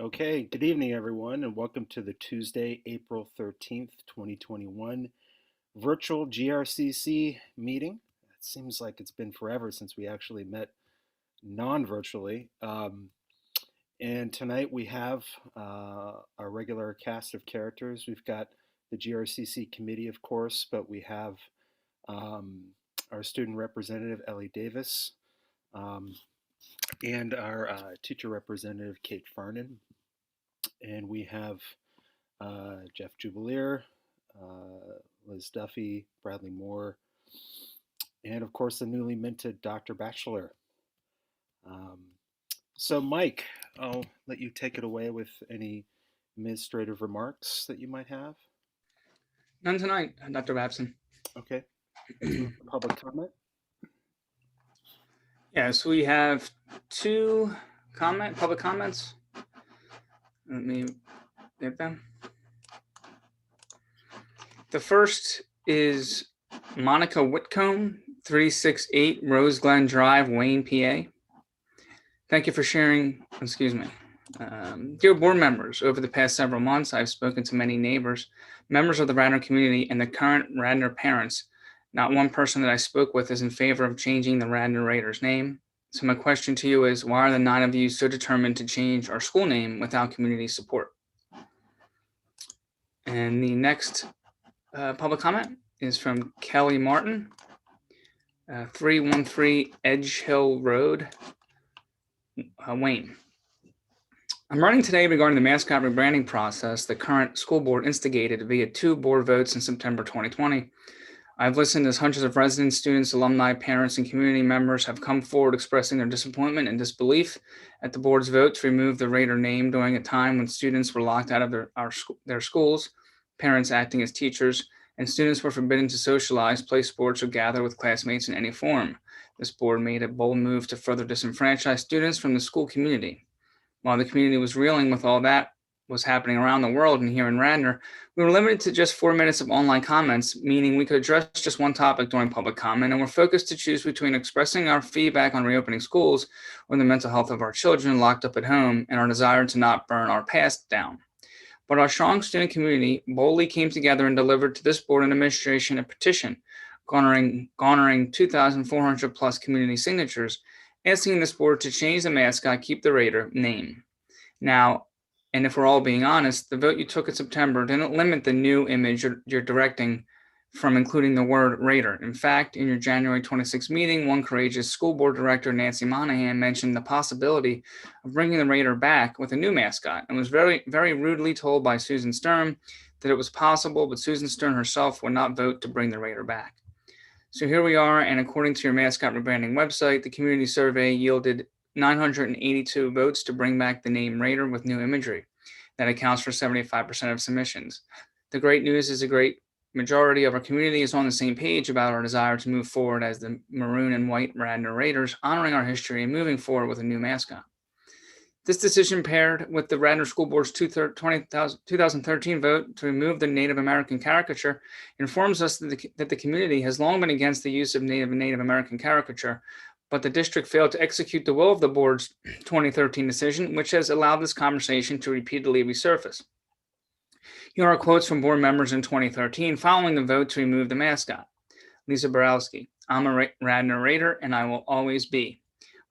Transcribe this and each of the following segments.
Okay, good evening, everyone, and welcome to the Tuesday, April 13th, 2021 virtual GRCC meeting. It seems like it's been forever since we actually met non-virtually. And tonight we have our regular cast of characters. We've got the GRCC committee, of course, but we have um, our student representative, Ellie Davis, um, and our teacher representative, Kate Farnan. And we have Jeff Jubileer, Liz Duffy, Bradley Moore, and of course the newly minted Dr. Batchelor. Um, so, Mike, I'll let you take it away with any administrative remarks that you might have. None tonight, Dr. Babson. Okay, let's move to public comment. Yes, we have two public comments. Let me get them. The first is Monica Whitcomb, 368 Rose Glen Drive, Wayne, PA. Thank you for sharing, dear board members, over the past several months, I've spoken to many neighbors, members of the Radnor community, and the current Radnor parents. Not one person that I spoke with is in favor of changing the Radnor Raiders name. So my question to you is, why are the 9 of you so determined to change our school name without community support? And the next public comment is from Kelly Martin, 313 Edge Hill Road, Wayne. I'm writing today regarding the Mascot rebranding process the current school board instigated via 2 board votes in September 2020. I've listened as hundreds of residents, students, alumni, parents, and community members have come forward expressing their disappointment and disbelief at the board's vote to remove the Raider name during a time when students were locked out of their schools, parents acting as teachers, and students were forbidden to socialize, play sports, or gather with classmates in any form. This board made a bold move to further disenfranchise students from the school community. While the community was reeling with all that was happening around the world and here in Radnor, we were limited to just 4 minutes of online comments, meaning we could address just one topic during public comment, and we're focused to choose between expressing our feedback on reopening schools or the mental health of our children locked up at home and our desire to not burn our past down. But our strong student community boldly came together and delivered to this board and administration a petition garnering 2,400 plus community signatures, asking this board to change the mascot, keep the Raider name. Now, and if we're all being honest, the vote you took in September didn't limit the new image you're directing from including the word Raider. In fact, in your January 26th meeting, one courageous school board director, Nancy Monahan, mentioned the possibility of bringing the Raider back with a new mascot and was very, very rudely told by Susan Stern that it was possible, but Susan Stern herself would not vote to bring the Raider back. So here we are, and according to your mascot rebranding website, the community survey yielded 982 votes to bring back the name Raider with new imagery. That accounts for 75% of submissions. The great news is a great majority of our community is on the same page about our desire to move forward as the maroon and white Radnor Raiders, honoring our history and moving forward with a new mascot. This decision, paired with the Radnor School Board's 2013 vote to remove the Native American caricature, informs us that the community has long been against the use of Native American caricature, but the district failed to execute the will of the board's 2013 decision, which has allowed this conversation to repeatedly resurface. Here are quotes from board members in 2013 following the vote to remove the mascot. Lisa Borowski, I'm a Radnor Raider and I will always be.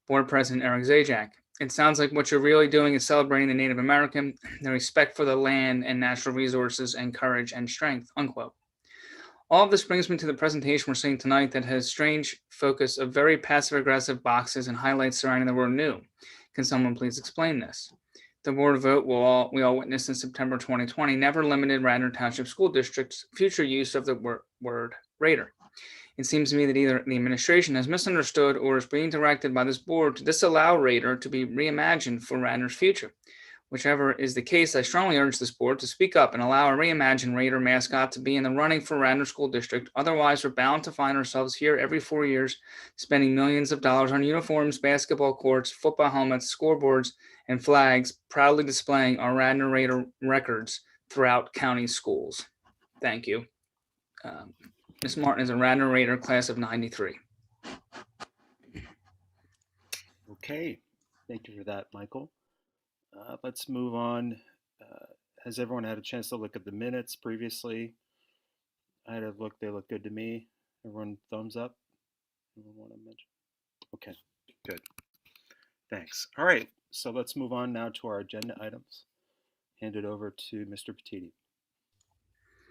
Board President Eric Zajac, it sounds like what you're really doing is celebrating the Native American, their respect for the land and natural resources and courage and strength, unquote. All of this brings me to the presentation we're seeing tonight that has strange focus of very passive-aggressive boxes and highlights surrounding the word new. Can someone please explain this? The board vote we all witnessed in September 2020 never limited Radnor Township School District's future use of the word Raider. It seems to me that either the administration has misunderstood or is being directed by this board to disallow Raider to be reimagined for Radnor's future. Whichever is the case, I strongly urge this board to speak up and allow a reimagined Raider mascot to be in the running for Radnor School District. Otherwise, we're bound to find ourselves here every 4 years, spending millions of dollars on uniforms, basketball courts, football helmets, scoreboards, and flags, proudly displaying our Radnor Raider records throughout county schools. Thank you. Ms. Martin is a Radnor Raider, class of '93. Okay, thank you for that, Michael. Let's move on. Has everyone had a chance to look at the minutes previously? I had a look. They look good to me. Everyone, thumbs up. Anyone want to mention? Okay, good. Thanks. All right, so let's move on now to our agenda items. Hand it over to Mr. Petiti.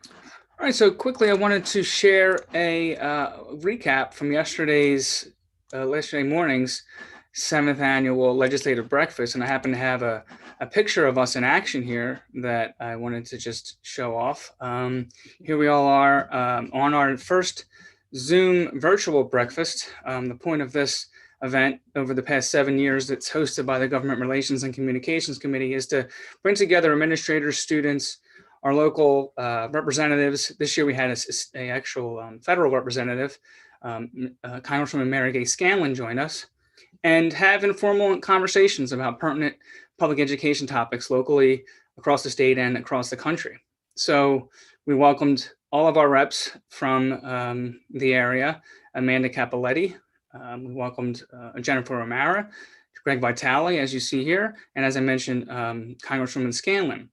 All right, so quickly, I wanted to share a recap from yesterday morning's 7th annual legislative breakfast, and I happen to have a picture of us in action here that I wanted to just show off. Here we all are on our first Zoom virtual breakfast. The point of this event over the past 7 years that's hosted by the Government Relations and Communications Committee is to bring together administrators, students, our local representatives. This year we had a actual federal representative, Congresswoman Mary Gay Scanlon, join us and have informal conversations about pertinent public education topics locally, across the state, and across the country. So we welcomed all of our reps from the area: Amanda Capoletti, we welcomed Jennifer O'Mara, Greg Vitale, as you see here, and as I mentioned, Congresswoman Scanlon.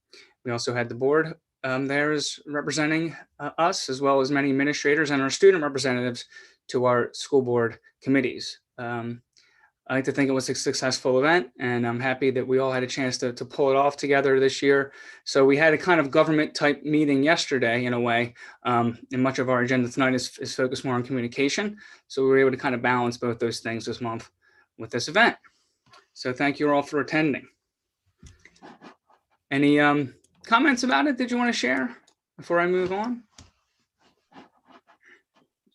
We also had the board there is representing us, as well as many administrators and our student representatives to our school board committees. I like to think it was a successful event, and I'm happy that we all had a chance to pull it off together this year. So we had a kind of government type meeting yesterday in a way, and much of our agenda tonight is focused more on communication. So we were able to kind of balance both those things this month with this event. So thank you all for attending. Any comments about it that you want to share before I move on?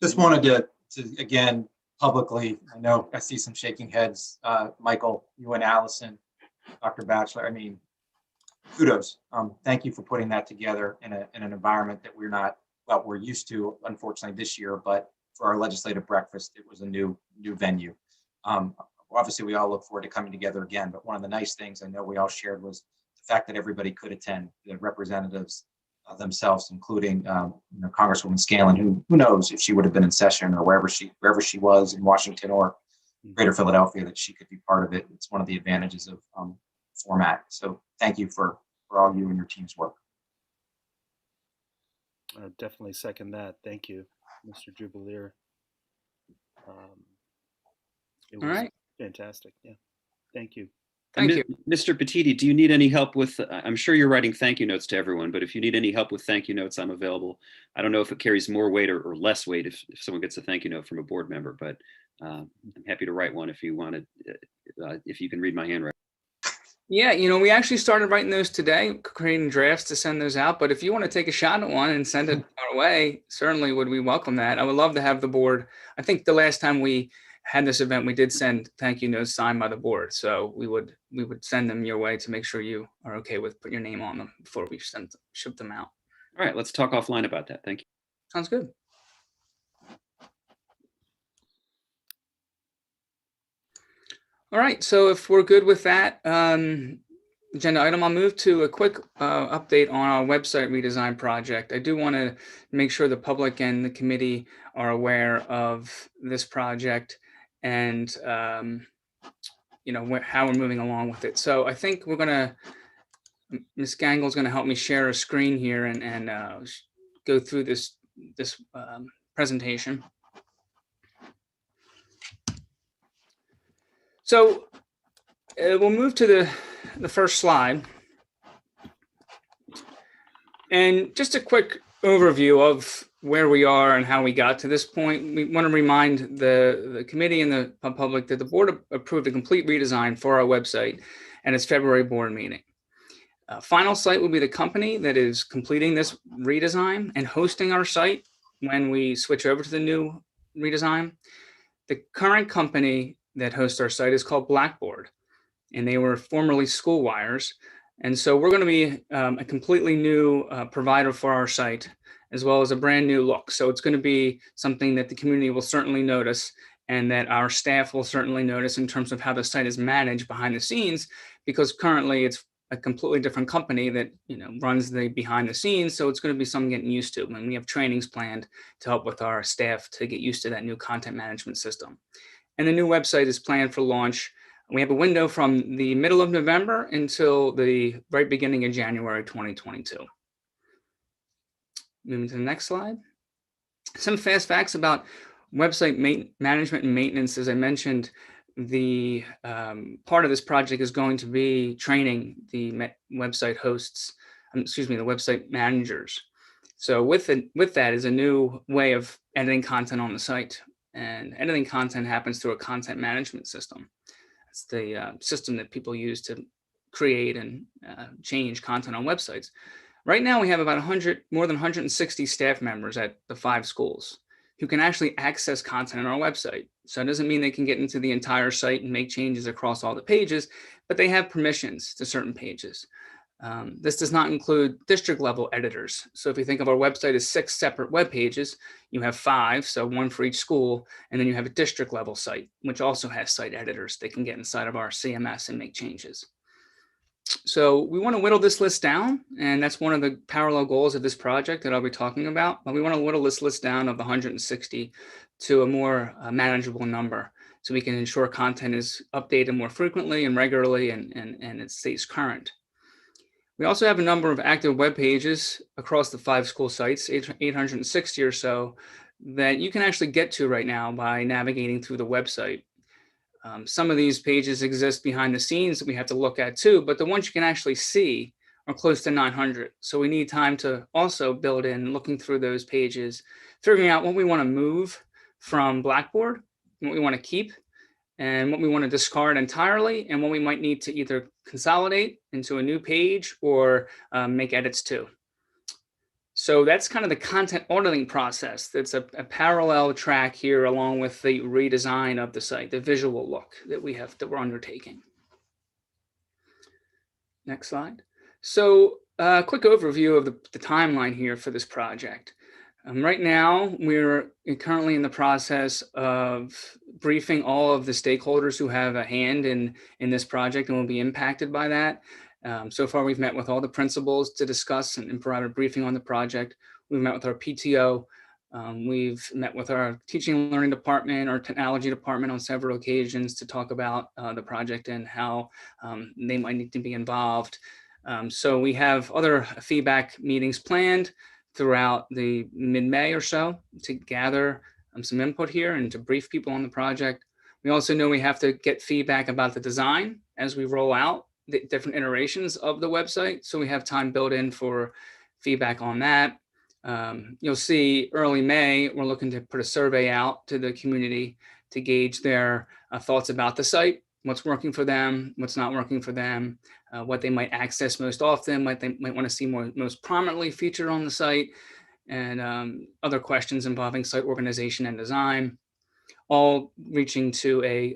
Just wanted to again, publicly, I know I see some shaking heads, Michael, you and Allison, Dr. Batchelor, I mean, kudos. Thank you for putting that together in an environment that we're used to, unfortunately, this year, but for our legislative breakfast, it was a new venue. Obviously, we all look forward to coming together again, but one of the nice things I know we all shared was the fact that everybody could attend, the representatives themselves, including Congresswoman Scanlon, who knows if she would have been in session or wherever she was in Washington or Greater Philadelphia, that she could be part of it. It's one of the advantages of format. So thank you for all you and your team's work. I definitely second that. Thank you, Mr. Jubileer. It was all right. Fantastic. Yeah. Thank you. Thank you. Mr. Petiti, do you need any help with, I'm sure you're writing thank you notes to everyone, but if you need any help with thank you notes, I'm available. I don't know if it carries more weight or less weight if someone gets a thank you note from a board member, but I'm happy to write one if you want it, if you can read my handwriting. Yeah, we actually started writing those today, creating drafts to send those out. But if you want to take a shot at one and send it our way, certainly would we welcome that. I would love to have the board. I think the last time we had this event, we did send thank you notes signed by the board. So we would send them your way to make sure you are okay with putting your name on them before we ship them out. All right, let's talk offline about that. Thank you. Sounds good. All right, so if we're good with that agenda item, I'll move to a quick update on our website redesign project. I do want to make sure the public and the committee are aware of this project and how we're moving along with it. So I think we're gonna, Ms. Gangle's gonna help me share a screen here and go through this presentation. So we'll move to the first slide. And just a quick overview of where we are and how we got to this point. We want to remind the committee and the public that the board approved a complete redesign for our website at its February board meeting. Final Site will be the company that is completing this redesign and hosting our site when we switch over to the new redesign. The current company that hosts our site is called Blackboard, and they were formerly Schoolwires. And so we're going to be a completely new provider for our site, as well as a brand new look. So it's going to be something that the community will certainly notice and that our staff will certainly notice in terms of how the site is managed behind the scenes, because currently it's a completely different company that runs the behind the scenes. So it's going to be something getting used to. And we have trainings planned to help with our staff to get used to that new content management system. And the new website is planned for launch We have a window from the middle of November until the very beginning of January 2022. Moving to the next slide. Some fast facts about website management and maintenance. As I mentioned, the part of this project is going to be training the website hosts, the website managers. So with that is a new way of editing content on the site. And editing content happens through a content management system. It's the system that people use to create and change content on websites. Right now, we have about more than 160 staff members at the 5 schools who can actually access content on our website. So it doesn't mean they can get into the entire site and make changes across all the pages, but they have permissions to certain pages. This does not include district level editors. So if you think of our website as 6 separate web pages, you have 5, so 1 for each school, and then you have a district level site, which also has site editors. They can get inside of our CMS and make changes. So we want to whittle this list down, and that's one of the parallel goals of this project that I'll be talking about. But we want to whittle this list down of 160 to a more manageable number, so we can ensure content is updated more frequently and regularly, and it stays current. We also have a number of active web pages across the 5 school sites, 860 or so, that you can actually get to right now by navigating through the website. Some of these pages exist behind the scenes that we have to look at too, but the ones you can actually see are close to 900. So we need time to also build in looking through those pages, figuring out what we want to move from Blackboard, what we want to keep, and what we want to discard entirely, and what we might need to either consolidate into a new page or make edits to. So that's kind of the content auditing process. That's a parallel track here along with the redesign of the site, the visual look that we're undertaking. Next slide. So a quick overview of the timeline here for this project. Right now, we're currently in the process of briefing all of the stakeholders who have a hand in this project and will be impacted by that. So far, we've met with all the principals to discuss and provide a briefing on the project. We've met with our PTO. We've met with our teaching and learning department, our technology department on several occasions to talk about the project and how they might need to be involved. So we have other feedback meetings planned throughout the mid-May or so to gather some input here and to brief people on the project. We also know we have to get feedback about the design as we roll out the different iterations of the website. So we have time built in for feedback on that. You'll see early May, we're looking to put a survey out to the community to gauge their thoughts about the site, what's working for them, what's not working for them, what they might access most often, what they might want to see most prominently featured on the site, and other questions involving site organization and design, all reaching to a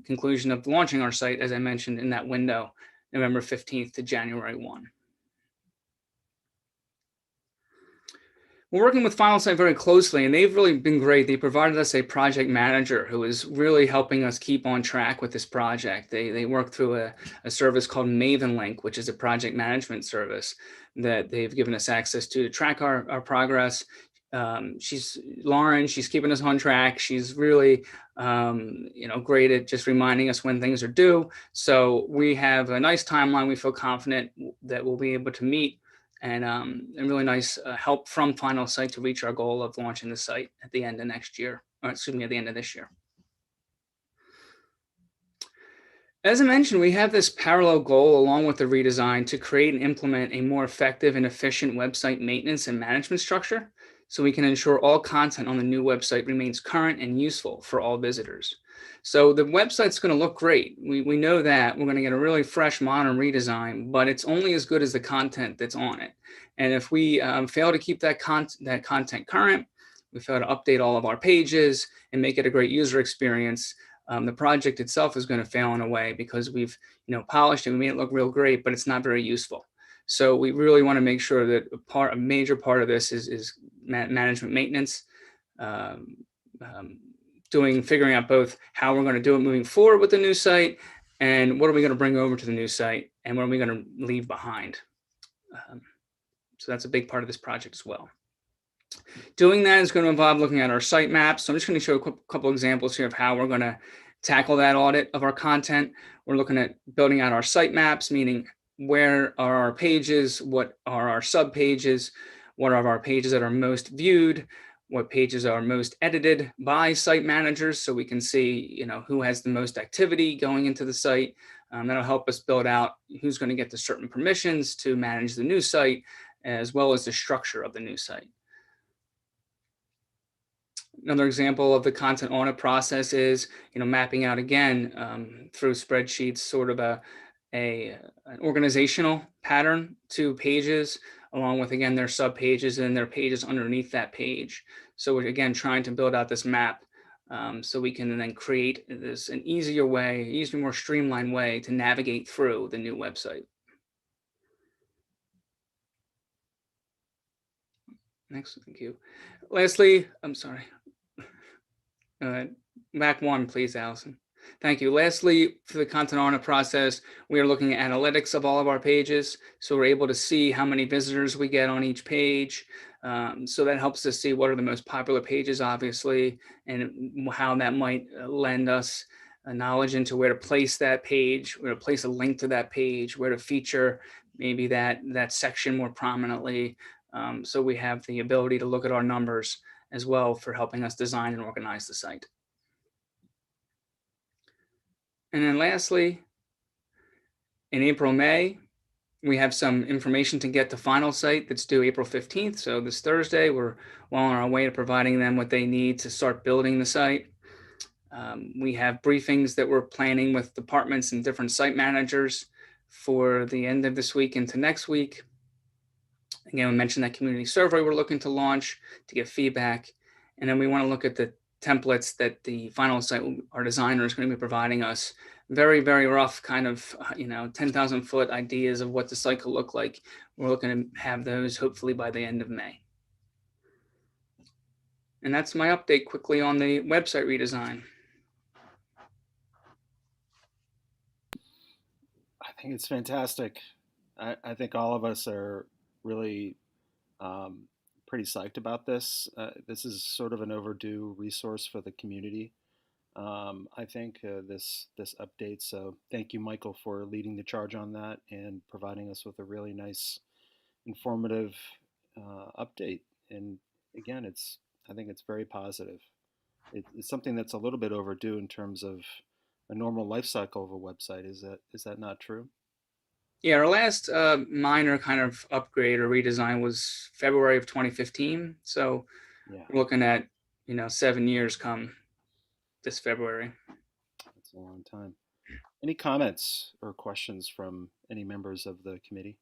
conclusion of launching our site, as I mentioned, in that window, November 15th to January 1. We're working with Finalsite very closely, and they've really been great. They provided us a project manager who is really helping us keep on track with this project. They work through a service called Maven Link, which is a project management service that they've given us access to track our progress. She's Lauren. She's keeping us on track. She's really, great at just reminding us when things are due. So we have a nice timeline. We feel confident that we'll be able to meet, and really nice help from Finalsite to reach our goal of launching the site at the end of next year, or excuse me, at the end of this year. As I mentioned, we have this parallel goal along with the redesign to create and implement a more effective and efficient website maintenance and management structure, so we can ensure all content on the new website remains current and useful for all visitors. So the website's going to look great. We know that. We're going to get a really fresh, modern redesign, but it's only as good as the content that's on it. And if we fail to keep that content current, we fail to update all of our pages and make it a great user experience, the project itself is going to fail in a way, because we've polished it, we made it look real great, but it's not very useful. So we really want to make sure that a major part of this is management maintenance, figuring out both how we're going to do it moving forward with the new site, and what are we going to bring over to the new site, and what are we going to leave behind. So that's a big part of this project as well. Doing that is going to involve looking at our site maps. So I'm just going to show a couple examples here of how we're going to tackle that audit of our content. We're looking at building out our site maps, meaning where are our pages, what are our sub pages, what are our pages that are most viewed, what pages are most edited by site managers, so we can see, who has the most activity going into the site. That'll help us build out who's going to get the certain permissions to manage the new site, as well as the structure of the new site. Another example of the content audit process is, mapping out again through spreadsheets, sort of an organizational pattern to pages, along with, again, their sub pages and their pages underneath that page. So we're, again, trying to build out this map so we can then create an easier, more streamlined way to navigate through the new website. Next, thank you. Lastly, I'm sorry. Back one, please, Allison. Thank you. Lastly, for the content audit process, we are looking at analytics of all of our pages. So we're able to see how many visitors we get on each page. So that helps us see what are the most popular pages, obviously, and how that might lend us knowledge into where to place that page, where to place a link to that page, where to feature maybe that section more prominently. So we have the ability to look at our numbers as well for helping us design and organize the site. And then lastly, in April, May, we have some information to get the final site that's due April 15th. So this Thursday, we're well on our way to providing them what they need to start building the site. We have briefings that we're planning with departments and different site managers for the end of this week into next week. Again, we mentioned that community survey we're looking to launch to get feedback. And then we want to look at the templates that the final site, our designer, is going to be providing us. Very, very rough kind of, 10,000 foot ideas of what the site could look like. We're looking to have those hopefully by the end of May. And that's my update quickly on the website redesign. I think it's fantastic. I think all of us are really pretty psyched about this. This is sort of an overdue resource for the community. I think this update. So thank you, Michael, for leading the charge on that and providing us with a really nice, informative update. And again, I think it's very positive. It's something that's a little bit overdue in terms of a normal life cycle of a website. Is that not true? Yeah, our last minor kind of upgrade or redesign was February of 2015. So Yeah, we're looking at, 7 years come this February. that's a long time. Any comments or questions from any members of the committee?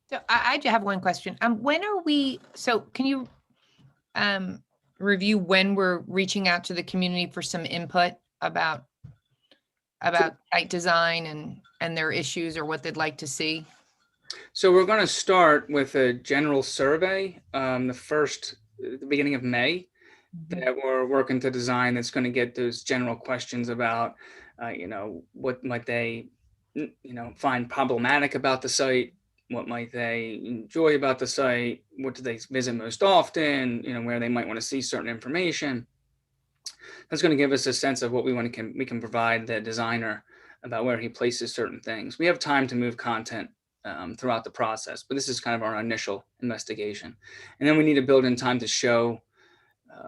So I have one question. When are we, so can you review when we're reaching out to the community for some input about site design and their issues or what they'd like to see? So we're going to start with a general survey the beginning of May that we're working to design that's going to get those general questions about, what might they, find problematic about the site? What might they enjoy about the site? What do they visit most often? Where they might want to see certain information. That's going to give us a sense of what we can provide the designer about where he places certain things. We have time to move content throughout the process, but this is kind of our initial investigation. And then we need to build in time to show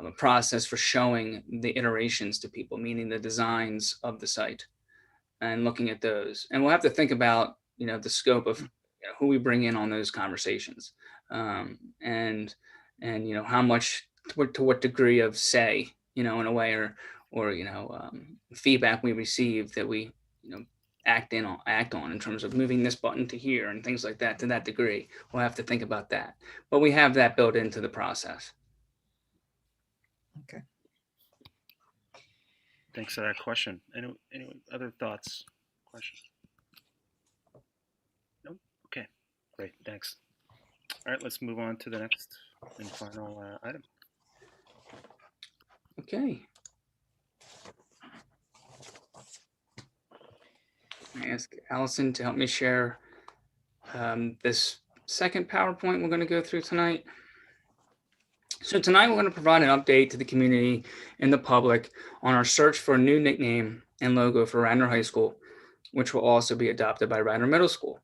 a process for showing the iterations to people, meaning the designs of the site and looking at those. And we'll have to think about, the scope of who we bring in on those conversations and how much, to what degree of say, in a way or feedback we receive that we, act on in terms of moving this button to here and things like that. To that degree, we'll have to think about that, but we have that built into the process. Okay. Thanks for that question. Any other thoughts, questions? Nope. Okay, great, thanks. All right, let's move on to the next and final item. Okay. I ask Allison to help me share this second PowerPoint we're going to go through tonight. So tonight we're going to provide an update to the community and the public on our search for a new nickname and logo for Radnor High School, which will also be adopted by Radnor Middle School.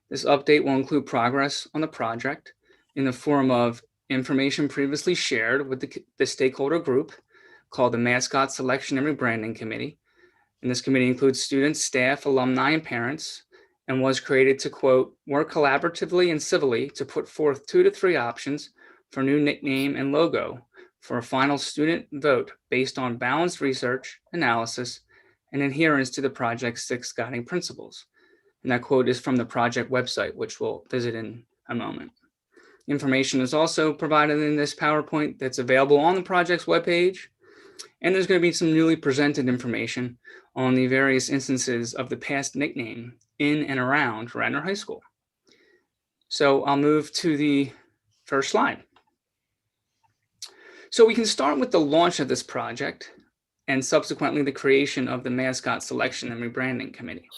This update will include progress on the project in the form of information previously shared with the stakeholder group called the Mascot Selection and Rebranding Committee. And this committee includes students, staff, alumni, and parents, and was created to, quote, work collaboratively and civilly to put forth 2 to 3 options for new nickname and logo for a final student vote based on balanced research, analysis, and adherence to the project's 6 guiding principles. And that quote is from the project website, which we'll visit in a moment. Information is also provided in this PowerPoint that's available on the project's webpage. And there's going to be some newly presented information on the various instances of the past nickname in and around Radnor High School. So I'll move to the first slide. So we can start with the launch of this project and subsequently the creation of the Mascot Selection and Rebranding Committee.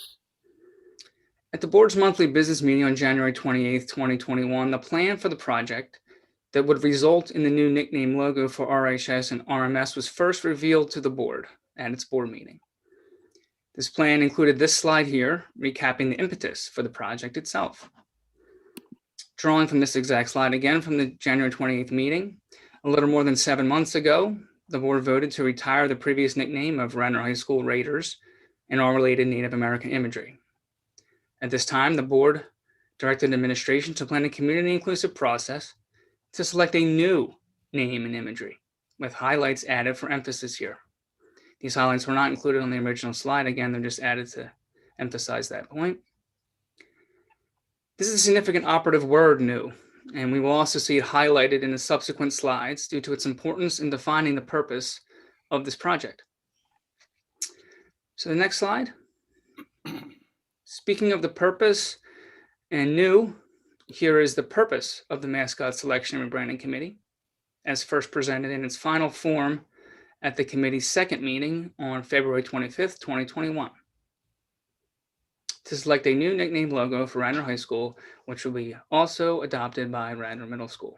At the board's monthly business meeting on January 28th, 2021, the plan for the project that would result in the new nickname logo for RHS and RMS was first revealed to the board at its board meeting. This plan included this slide here, recapping the impetus for the project itself. Drawing from this exact slide again from the January 28th meeting, a little more than 7 months ago, the board voted to retire the previous nickname of Radnor High School Raiders and all related Native American imagery. At this time, the board directed administration to plan a community-inclusive process to select a new name and imagery with highlights added for emphasis here. These highlights were not included on the original slide. Again, they're just added to emphasize that point. This is a significant operative word, new, and we will also see it highlighted in the subsequent slides due to its importance in defining the purpose of this project. So the next slide. Speaking of the purpose and new, here is the purpose of the Mascot Selection and Rebranding Committee, as first presented in its final form at the committee's second meeting on February 25th, 2021. To select a new nickname logo for Radnor High School, which will be also adopted by Radnor Middle School.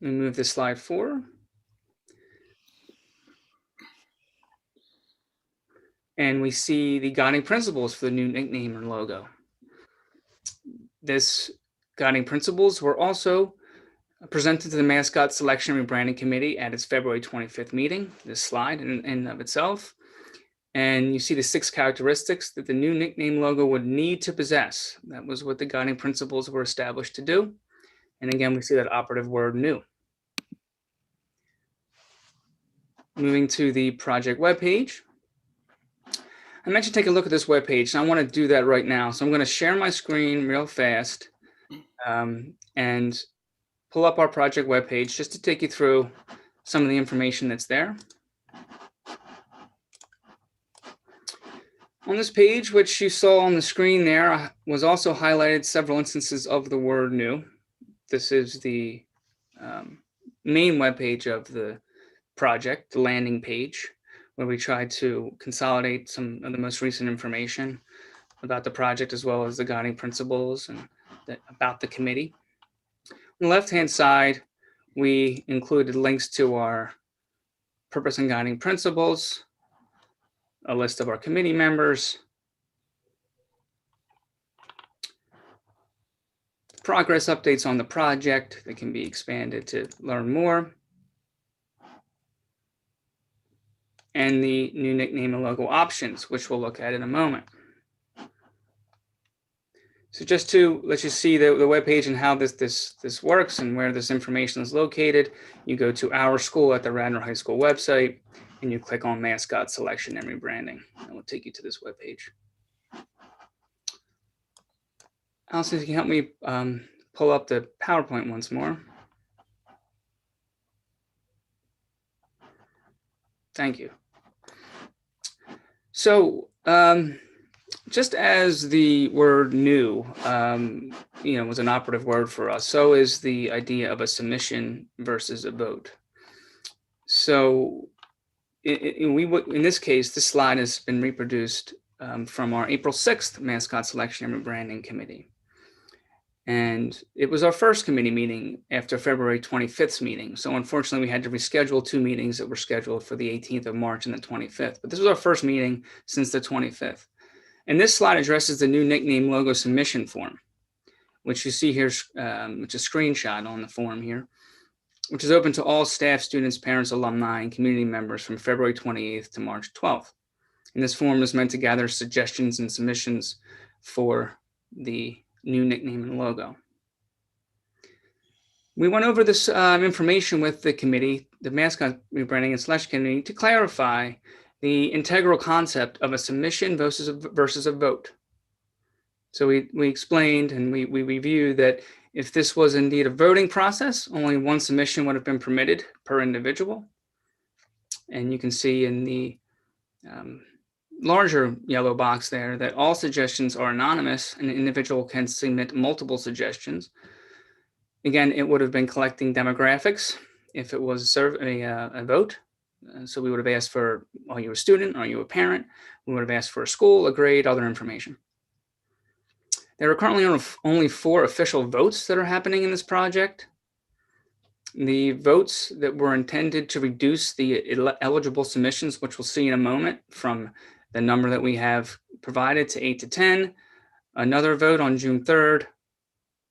We move to slide 4. And we see the guiding principles for the new nickname and logo. This guiding principles were also presented to the Mascot Selection and Rebranding Committee at its February 25th meeting, this slide in and of itself. And you see the 6 characteristics that the new nickname logo would need to possess. That was what the guiding principles were established to do. And again, we see that operative word new. Moving to the project webpage. I mentioned take a look at this webpage, and I want to do that right now. So I'm going to share my screen real fast and pull up our project webpage just to take you through some of the information that's there. On this page, which you saw on the screen there, was also highlighted several instances of the word new. This is the main webpage of the project, the landing page, where we tried to consolidate some of the most recent information about the project, as well as the guiding principles and about the committee. On the left-hand side, we included links to our purpose and guiding principles, a list of our committee members, progress updates on the project that can be expanded to learn more, and the new nickname and logo options, which we'll look at in a moment. So just to let you see the webpage and how this works and where this information is located, you go to Our School at the Radnor High School website, and you click on Mascot Selection and Rebranding, and we'll take you to this webpage. Allison, if you can help me pull up the PowerPoint once more. Thank you. So just as the word new, was an operative word for us, so is the idea of a submission versus a vote. So in this case, this slide has been reproduced from our April 6th Mascot Selection and Rebranding Committee. And it was our first committee meeting after February 25th meeting. So unfortunately, we had to reschedule 2 meetings that were scheduled for the 18th of March and the 25th. But this was our first meeting since the 25th. And this slide addresses the new nickname logo submission form, which you see here, which is a screenshot on the form here, which is open to all staff, students, parents, alumni, and community members from February 28th to March 12th. And this form is meant to gather suggestions and submissions for the new nickname and logo. We went over this information with the committee, the Mascot Rebranding and Selection Committee, to clarify the integral concept of a submission versus a vote. So we explained and we reviewed that if this was indeed a voting process, only one submission would have been permitted per individual. And you can see in the larger yellow box there that all suggestions are anonymous and an individual can submit multiple suggestions. Again, it would have been collecting demographics if it was a vote. So we would have asked for, are you a student? Are you a parent? We would have asked for a school, a grade, other information. There are currently only 4 official votes that are happening in this project. The votes that were intended to reduce the eligible submissions, which we'll see in a moment, from the number that we have provided to 8 to 10, another vote on June 3rd,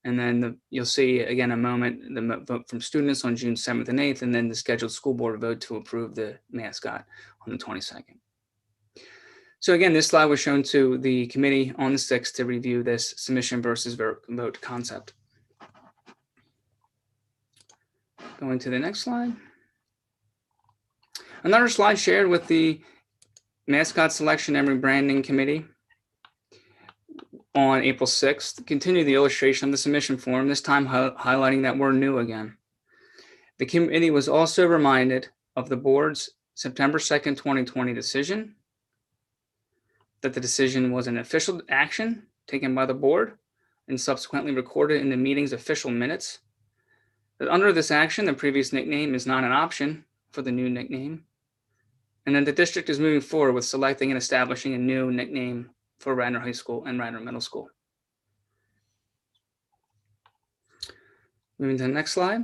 and then you'll see again in a moment the vote from students on June 7th and 8th, and then the scheduled school board vote to approve the mascot on the 22nd. So again, this slide was shown to the committee on the 6th to review this submission versus vote concept. Going to the next slide. Another slide shared with the Mascot Selection and Rebranding Committee on April 6th, to continue the illustration of the submission form, this time highlighting that we're new again. The committee was also reminded of the board's September 2nd, 2020 decision, that the decision was an official action taken by the board and subsequently recorded in the meeting's official minutes, that under this action, the previous nickname is not an option for the new nickname, and then the district is moving forward with selecting and establishing a new nickname for Radnor High School and Radnor Middle School. Moving to the next slide.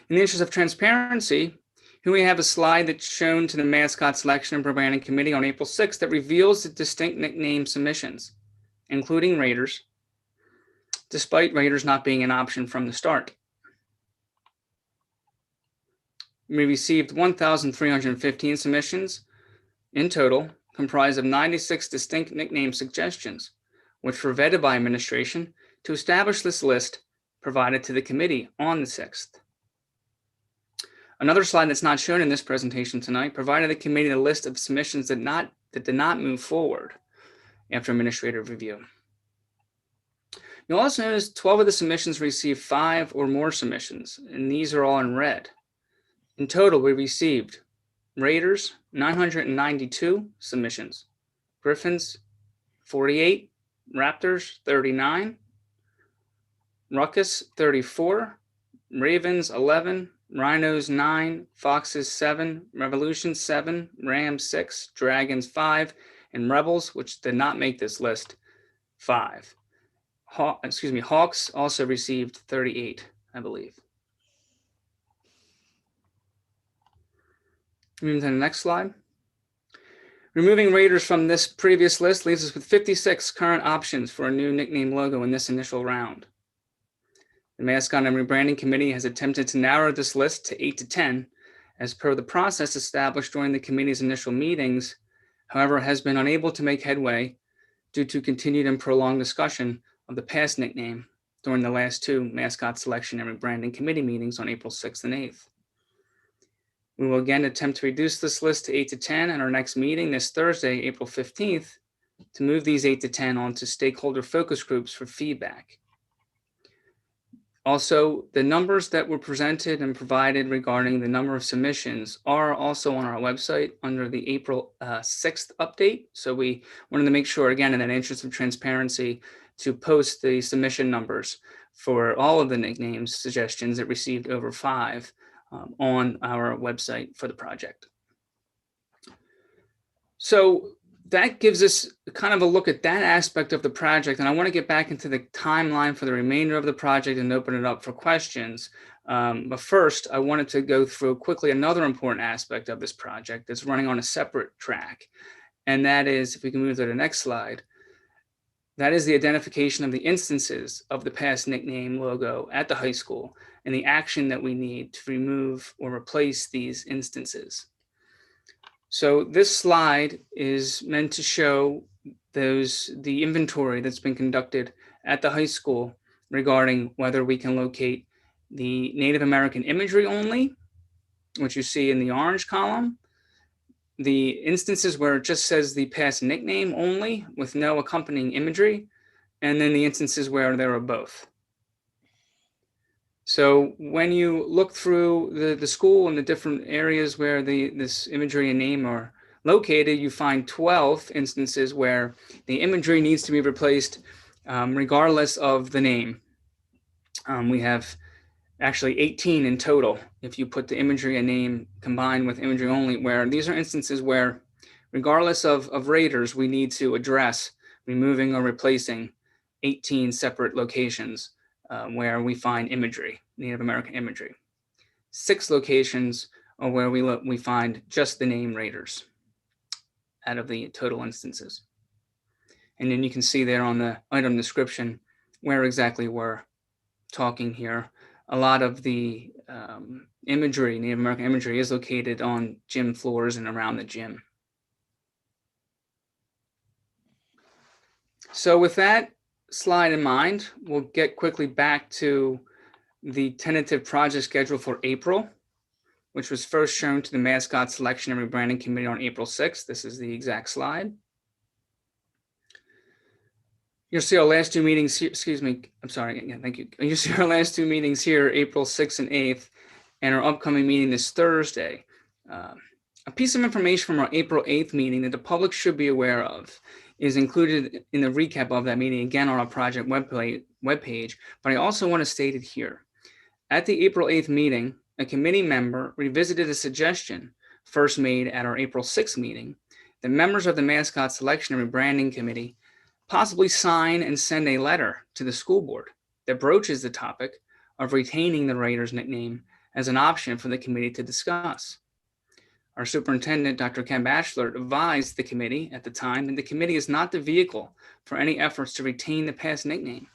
In the interest of transparency, here we have a slide that's shown to the Mascot Selection and Rebranding Committee on April 6th that reveals the distinct nickname submissions, including Raiders, despite Raiders not being an option from the start. We received 1,315 submissions in total, comprised of 96 distinct nickname suggestions, which were vetted by administration to establish this list provided to the committee on the 6th. Another slide that's not shown in this presentation tonight provided the committee a list of submissions that did not move forward after administrative review. You'll also notice 12 of the submissions received 5 or more submissions, and these are all in red. In total, we received Raiders, 992 submissions, Griffins, 48, Raptors, 39, Ruckus, 34, Ravens, 11, Rhinos, 9, Foxes, 7, Revolution, 7, Rams, 6, Dragons, 5, and Rebels, which did not make this list, 5. Hawks also received 38, I believe. Moving to the next slide. Removing Raiders from this previous list leaves us with 56 current options for a new nickname logo in this initial round. The Mascot and Rebranding Committee has attempted to narrow this list to 8 to 10 as per the process established during the committee's initial meetings, however, has been unable to make headway due to continued and prolonged discussion of the past nickname during the last 2 Mascot Selection and Rebranding Committee meetings on April 6th and 8th. We will again attempt to reduce this list to 8 to 10 at our next meeting this Thursday, April 15th, to move these 8 to 10 onto stakeholder focus groups for feedback. Also, the numbers that were presented and provided regarding the number of submissions are also on our website under the April 6th update. So we wanted to make sure, again, in the interest of transparency, to post the submission numbers for all of the nicknames suggestions that received over 5 on our website for the project. So that gives us kind of a look at that aspect of the project. And I want to get back into the timeline for the remainder of the project and open it up for questions. But first, I wanted to go through quickly another important aspect of this project that's running on a separate track. And that is, if we can move to the next slide, that is the identification of the instances of the past nickname logo at the high school and the action that we need to remove or replace these instances. So this slide is meant to show the inventory that's been conducted at the high school regarding whether we can locate the Native American imagery only, which you see in the orange column, the instances where it just says the past nickname only with no accompanying imagery, and then the instances where there are both. So when you look through the school and the different areas where this imagery and name are located, you find 12 instances where the imagery needs to be replaced regardless of the name. We have actually 18 in total if you put the imagery and name combined with imagery only, where these are instances where regardless of raters, we need to address removing or replacing 18 separate locations where we find imagery, Native American imagery. 6 locations are where we find just the name raters out of the total instances. And then you can see there on the item description where exactly we're talking here. A lot of the imagery, Native American imagery, is located on gym floors and around the gym. So with that slide in mind, we'll get quickly back to the tentative project schedule for April, which was first shown to the Mascot Selection and Rebranding Committee on April 6th. This is the exact slide. You'll see our last 2 meetings here, excuse me, I'm sorry, yeah, thank you. You'll see our last 2 meetings here, April 6th and 8th, and our upcoming meeting this Thursday. A piece of information from our April 8th meeting that the public should be aware of is included in the recap of that meeting, again on our project webpage, but I also want to state it here. At the April 8th meeting, a committee member revisited a suggestion first made at our April 6th meeting that members of the Mascot Selection and Rebranding Committee possibly sign and send a letter to the school board that broaches the topic of retaining the Raiders nickname as an option for the committee to discuss. Our superintendent, Dr. Ken Batchelor, advised the committee at the time that the committee is not the vehicle for any efforts to retain the past nickname,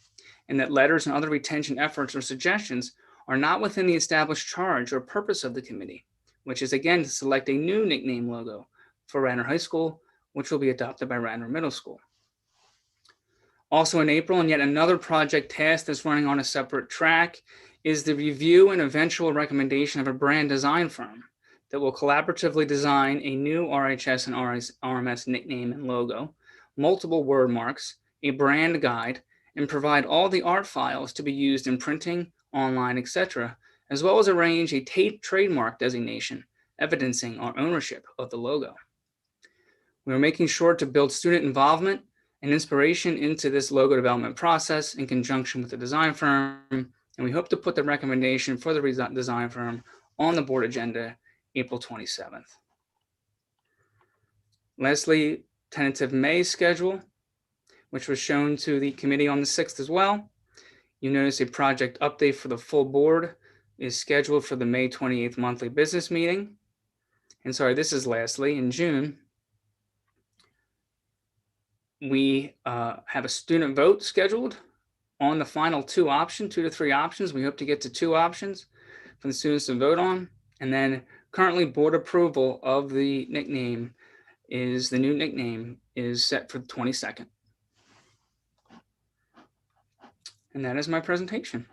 and that letters and other retention efforts or suggestions are not within the established charge or purpose of the committee, which is again to select a new nickname logo for Radnor High School, which will be adopted by Radnor Middle School. Also in April, and yet another project task that's running on a separate track, is the review and eventual recommendation of a brand design firm that will collaboratively design a new RHS and RMS nickname and logo, multiple word marks, a brand guide, and provide all the art files to be used in printing, online, etc., as well as arrange a trademark designation evidencing our ownership of the logo. We are making sure to build student involvement and inspiration into this logo development process in conjunction with the design firm, and we hope to put the recommendation for the design firm on the board agenda April 27th. Lastly, tentative May schedule, which was shown to the committee on the 6th as well. You notice a project update for the full board is scheduled for the May 28th monthly business meeting. And sorry, this is lastly, in June, we have a student vote scheduled on the final 2 to 3 options. We hope to get to 2 options for the students to vote on. And then currently board approval of the new nickname is set for the 22nd. And that is my presentation.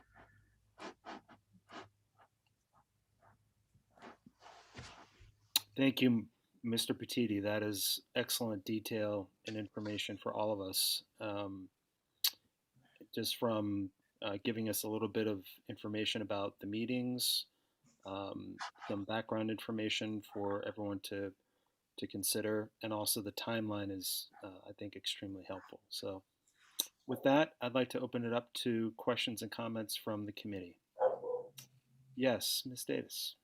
Thank you, Mr. Petiti. That is excellent detail and information for all of us. Just from giving us a little bit of information about the meetings, some background information for everyone to consider, and also the timeline is, I think, extremely helpful. So with that, I'd like to open it up to questions and comments from the committee. Yes, Ms. Davis.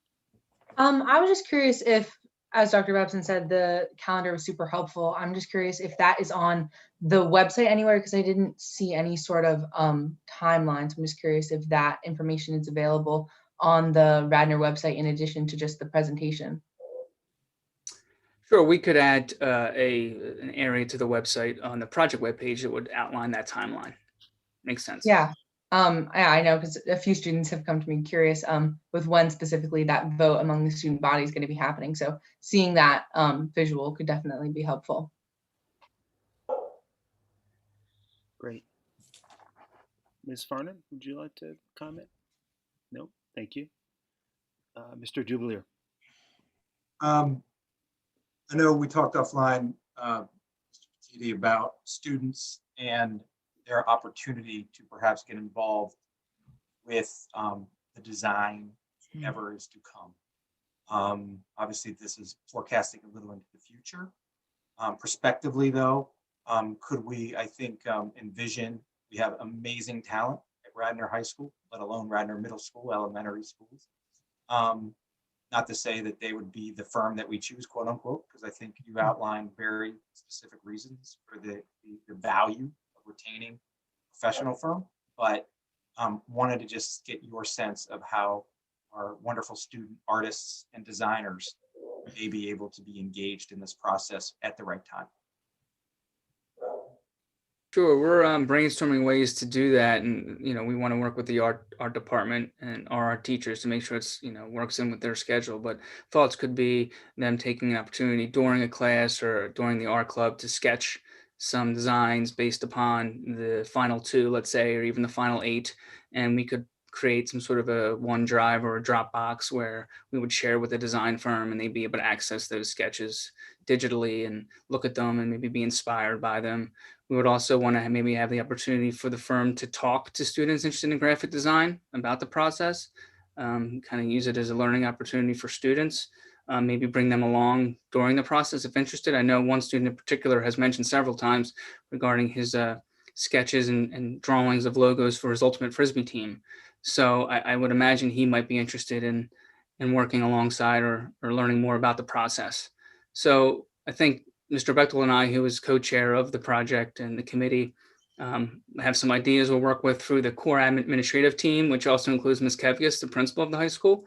I was just curious if as Dr. Babson said, the calendar was super helpful. I'm just curious if that is on the website anywhere, because I didn't see any sort of timelines. I'm just curious if that information is available on the Radnor website in addition to just the presentation. Sure, we could add an area to the website on the project webpage that would outline that timeline. Makes sense. Yeah. Yeah, I know, because a few students have come to me curious with when specifically that vote among the student body is going to be happening. So seeing that visual could definitely be helpful. Great. Ms. Farnan, would you like to comment? No, thank you. Mr. Jubilier. I know we talked offline, TD, about students and their opportunity to perhaps get involved with the design, whatever is to come. Obviously, this is forecasting a little into the future. Prospectively, though, could we, I think, envision we have amazing talent at Radnor High School, let alone Radnor Middle School, elementary schools. Not to say that they would be the firm that we choose, quote unquote, because I think you outlined very specific reasons for the value of retaining a professional firm, but wanted to just get your sense of how our wonderful student artists and designers may be able to be engaged in this process at the right time. Sure, we're brainstorming ways to do that, and we want to work with the art department and our teachers to make sure it's works in with their schedule. But thoughts could be them taking an opportunity during a class or during the art club to sketch some designs based upon the final 2, let's say, or even the final 8, and we could create some sort of a OneDrive or a Dropbox where we would share with a design firm and they'd be able to access those sketches digitally and look at them and maybe be inspired by them. We would also want to maybe have the opportunity for the firm to talk to students interested in graphic design about the process, kind of use it as a learning opportunity for students, maybe bring them along during the process if interested. I know one student in particular has mentioned several times regarding his sketches and drawings of logos for his Ultimate Frisbee team. So I would imagine he might be interested in working alongside or learning more about the process. So I think Mr. Bechtel and I, who is co-chair of the project and the committee, have some ideas we'll work with through the core administrative team, which also includes Ms. Kevgis, the principal of the high school.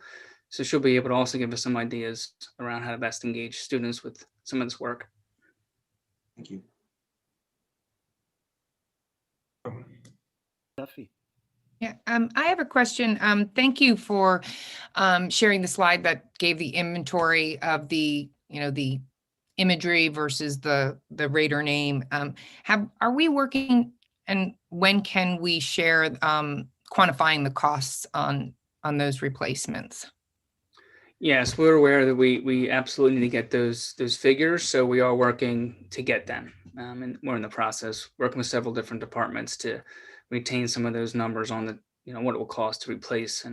So she'll be able to also give us some ideas around how to best engage students with some of this work. Thank you. Duffy. Yeah, I have a question. Thank you for sharing the slide that gave the inventory of the imagery versus the rater name. Are we working, and when can we share quantifying the costs on those replacements? Yes, we're aware that we absolutely need to get those figures, so we are working to get them, and we're in the process working with several different departments to retain some of those numbers on the what it will cost to replace.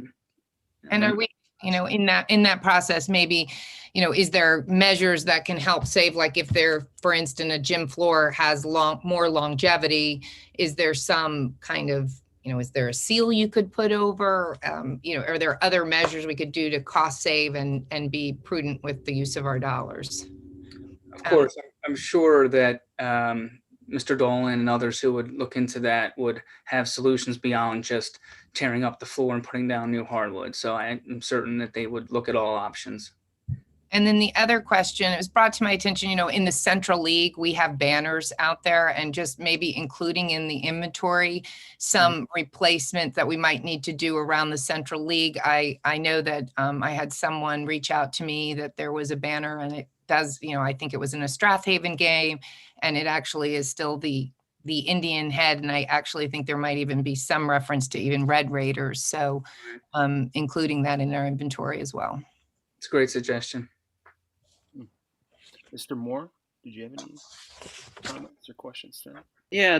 And are we in that process, maybe is there measures that can help save, like if there, for instance, a gym floor has more longevity, is there some kind of is there a seal you could put over? Are there other measures we could do to cost save and be prudent with the use of our dollars? Of course, I'm sure that Mr. Dolan and others who would look into that would have solutions beyond just tearing up the floor and putting down new hardwood. So I am certain that they would look at all options. And then the other question, it was brought to my attention, in the Central League, we have banners out there, and just maybe including in the inventory some replacement that we might need to do around the Central League. I know that I had someone reach out to me that there was a banner, and it does, I think it was in a Strathaven game, and it actually is still the Indian head. And I actually think there might even be some reference to even Red Raiders. So including that in our inventory as well. It's a great suggestion. Mr. Moore, did you have any comments or questions to that? Yeah,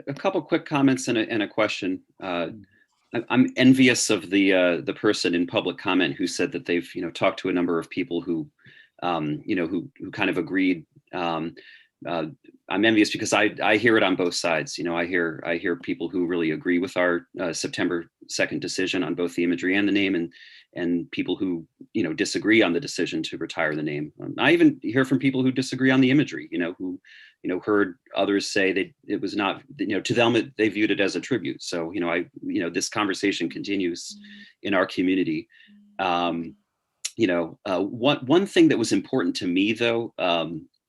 a couple quick comments and a question. I'm envious of the person in public comment who said that they've talked to a number of people who who kind of agreed. I'm envious because I hear it on both sides. I hear people who really agree with our September 2nd decision on both the imagery and the name, and people who, disagree on the decision to retire the name. I even hear from people who disagree on the imagery, who, heard others say it was not, to them, they viewed it as a tribute. So, this conversation continues in our community. One thing that was important to me, though,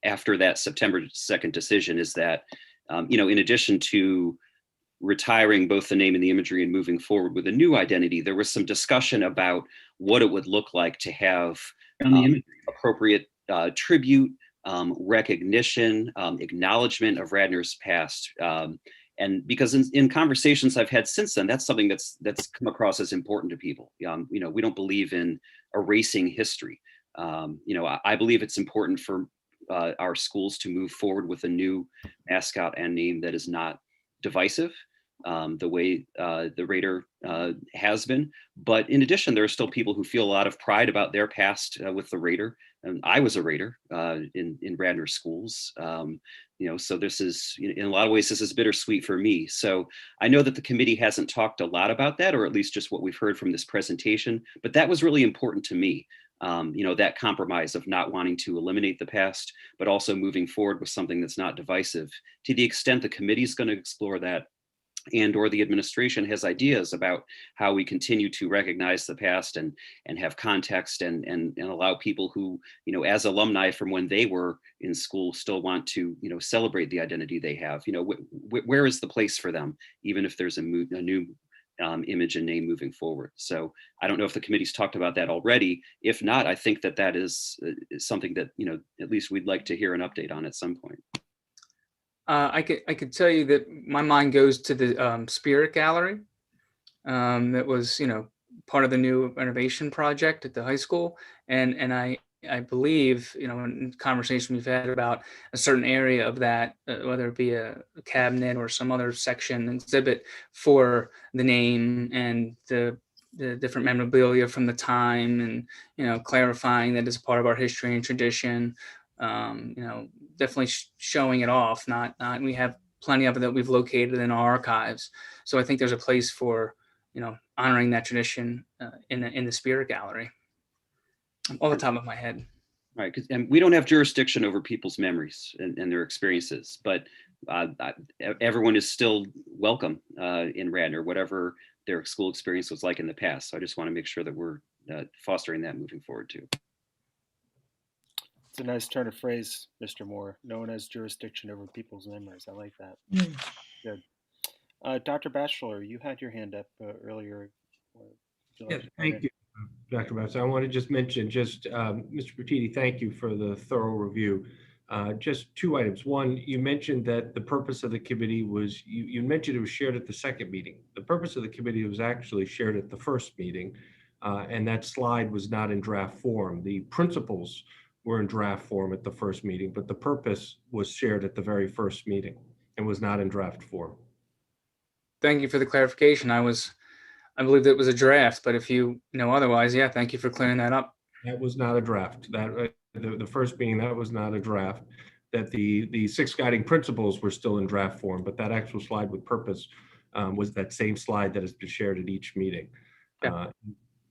after that September 2nd decision is that, in addition to retiring both the name and the imagery and moving forward with a new identity, there was some discussion about what it would look like to have appropriate tribute, recognition, acknowledgement of Radnor's past. And because in conversations I've had since then, that's something that's come across as important to people. We don't believe in erasing history. I believe it's important for our schools to move forward with a new mascot and name that is not divisive, the way the Raider has been. But in addition, there are still people who feel a lot of pride about their past with the Raider. And I was a Raider in Radnor schools. So this is, in a lot of ways, this is bittersweet for me. So I know that the committee hasn't talked a lot about that, or at least just what we've heard from this presentation, but that was really important to me. That compromise of not wanting to eliminate the past, but also moving forward with something that's not divisive. To the extent the committee is going to explore that, and or the administration has ideas about how we continue to recognize the past and have context and allow people who, as alumni from when they were in school still want to, celebrate the identity they have, where is the place for them, even if there's a new image and name moving forward. So I don't know if the committee's talked about that already. If not, I think that is something that, at least we'd like to hear an update on at some point. I could tell you that my mind goes to the Spirit Gallery. That was, part of the new renovation project at the high school. And I believe, in conversation we've had about a certain area of that, whether it be a cabinet or some other section exhibit for the name and the different memorabilia from the time, and, clarifying that it's part of our history and tradition. Definitely showing it off. Not we have plenty of it that we've located in our archives. So I think there's a place for, honoring that tradition in the Spirit Gallery. Off the top of my head. Right, and we don't have jurisdiction over people's memories and their experiences, but everyone is still welcome in Radnor, whatever their school experience was like in the past. So I just want to make sure that we're fostering that moving forward too. It's a nice turn of phrase, Mr. Moore. No one has jurisdiction over people's memories. I like that. Good. Dr. Batchelor, you had your hand up earlier. Yes, thank you, Dr. Batchelor. I want to just mention, Mr. Petiti, thank you for the thorough review. Just two items. One, you mentioned that the purpose of the committee was, you mentioned it was shared at the second meeting. The purpose of the committee was actually shared at the first meeting, and that slide was not in draft form. The principles were in draft form at the first meeting, but the purpose was shared at the very first meeting and was not in draft form. Thank you for the clarification. I believe that was a draft, but if you know otherwise, yeah, thank you for clearing that up. That was not a draft. That the first meeting, that was not a draft. That the 6 guiding principles were still in draft form, but that actual slide with purpose was that same slide that has been shared at each meeting. Yeah.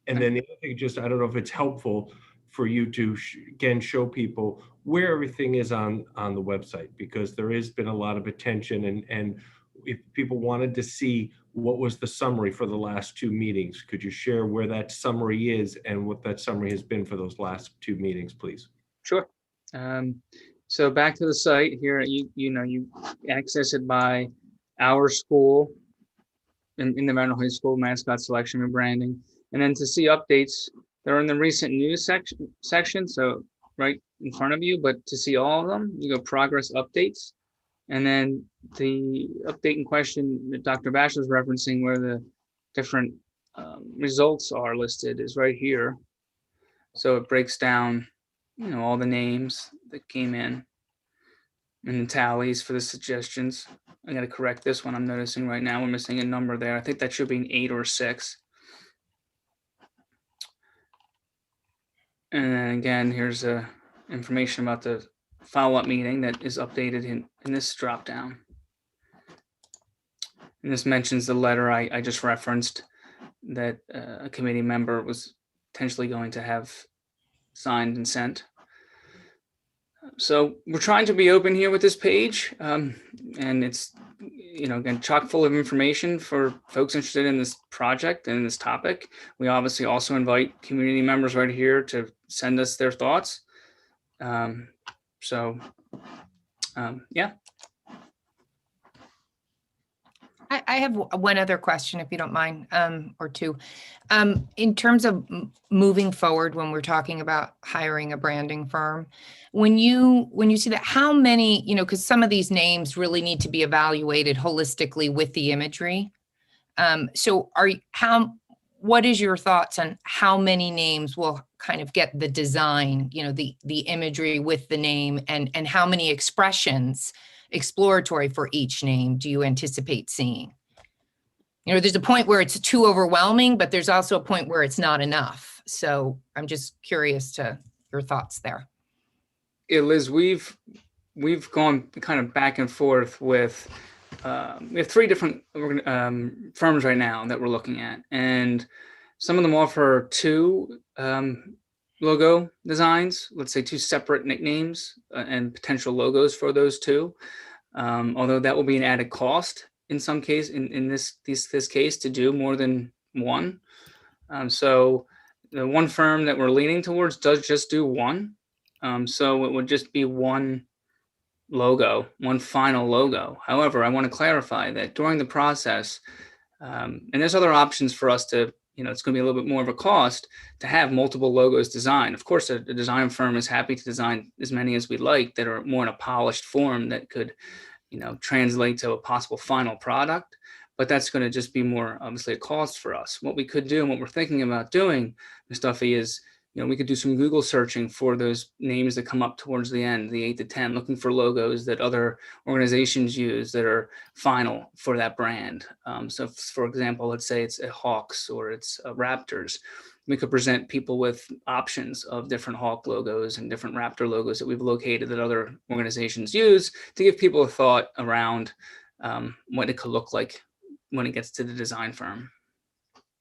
And then the other thing, I don't know if it's helpful for you to again show people where everything is on the website, because there has been a lot of attention, and if people wanted to see what was the summary for the last 2 meetings, could you share where that summary is and what that summary has been for those last 2 meetings, please? Sure. So back to the site here, you access it by our school in the Radnor High School mascot selection and branding, and then to see updates, they're in the recent news section, so right in front of you. But to see all of them, you go progress updates, and then the update in question that Dr. Bash was referencing, where the different results are listed, is right here. So it breaks down, all the names that came in and the tallies for the suggestions. I got to correct this one. I'm noticing right now we're missing a number there. I think that should be an 8 or 6. And then again, here's information about the follow-up meeting that is updated in this dropdown. And this mentions the letter I just referenced that a committee member was potentially going to have signed and sent. So we're trying to be open here with this page, and it's, again, chock full of information for folks interested in this project and this topic. We obviously also invite community members right here to send us their thoughts. Yeah. I have one other question, if you don't mind, or two. In terms of moving forward, when we're talking about hiring a branding firm, when you see that, how many, because some of these names really need to be evaluated holistically with the imagery. So what is your thoughts on how many names will kind of get the design, the imagery with the name, and how many expressions exploratory for each name do you anticipate seeing? There's a point where it's too overwhelming, but there's also a point where it's not enough. So I'm just curious to your thoughts there. Yeah, Liz, we've gone kind of back and forth with, we have 3 different firms right now that we're looking at, and some of them offer 2 logo designs, let's say 2 separate nicknames and potential logos for those 2. Although that will be an added cost in some case, in this case, to do more than one. So the one firm that we're leaning towards does just do one. So it would just be one logo, one final logo. However, I want to clarify that during the process, and there's other options for us to, it's going to be a little bit more of a cost to have multiple logos designed. Of course, a design firm is happy to design as many as we'd like that are more in a polished form that could, translate to a possible final product. But that's going to just be more, obviously, a cost for us. What we could do and what we're thinking about doing, Ms. Duffy, is, we could do some Google searching for those names that come up towards the end, the 8 to 10, looking for logos that other organizations use that are final for that brand. So, for example, let's say it's a Hawks or it's a Raptors. We could present people with options of different Hawk logos and different Raptor logos that we've located that other organizations use to give people a thought around what it could look like when it gets to the design firm.